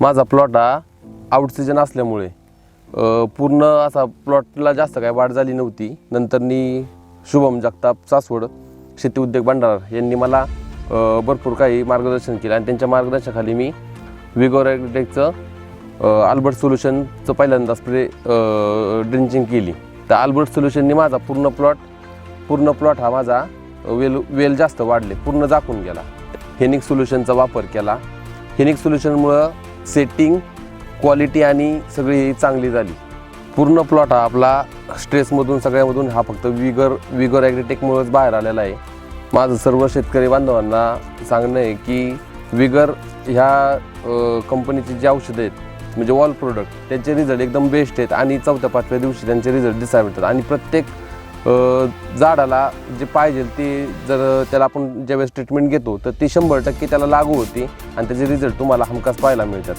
माझा प्लॉट हा out season असल्यामुळे पूर्ण असा प्लॉटला जास्त काय वाढ झाली नव्हती. नंतरनी शुभम जगताप सासवड शेती उद्योग भंडार यांनी मला भरपूर काही मार्गदर्शन केलं आणि त्यांच्या मार्गदर्शनाखाली मी विगोर ॲग्रोटेकचं अल्बर्ट सोल्युशनचं पहिल्यांदा स्प्रे ड्रिंचिंग केली. तर अल्बर्ट सोल्युशननी माझा पूर्ण प्लॉट हा माझा वेल जास्त वाढले, पूर्ण झाकून गेला. हेनिक सोल्युशनचा वापर केला. हेनिक सोल्युशनमुळं सेटिंग क्वालिटी आणि सगळी चांगली झाली. पूर्ण प्लॉट हा आपला स्ट्रेसमधून सगळ्यामधून हा फक्त विगोर ॲग्रोटेकमुळंच बाहेर आलेला आहे. माझं सर्व शेतकरी बांधवांना सांगणं आहे की विगर ह्या कंपनीचे जे औषधं आहेत म्हणजे वॉल प्रोडक्ट त्यांचे रिझल्ट एकदम बेस्ट आहेत आणि 4-5व्या दिवशी त्यांचे रिझल्ट दिसायला मिळतात. आणि प्रत्येक झाडाला जे पाहिजे ते जर त्याला आपण ज्यावेळेस ट्रीटमेंट घेतो तर ती 100% त्याला लागू होती आणि त्याचे रिझल्ट तुम्हाला हमखास पाहायला मिळतात.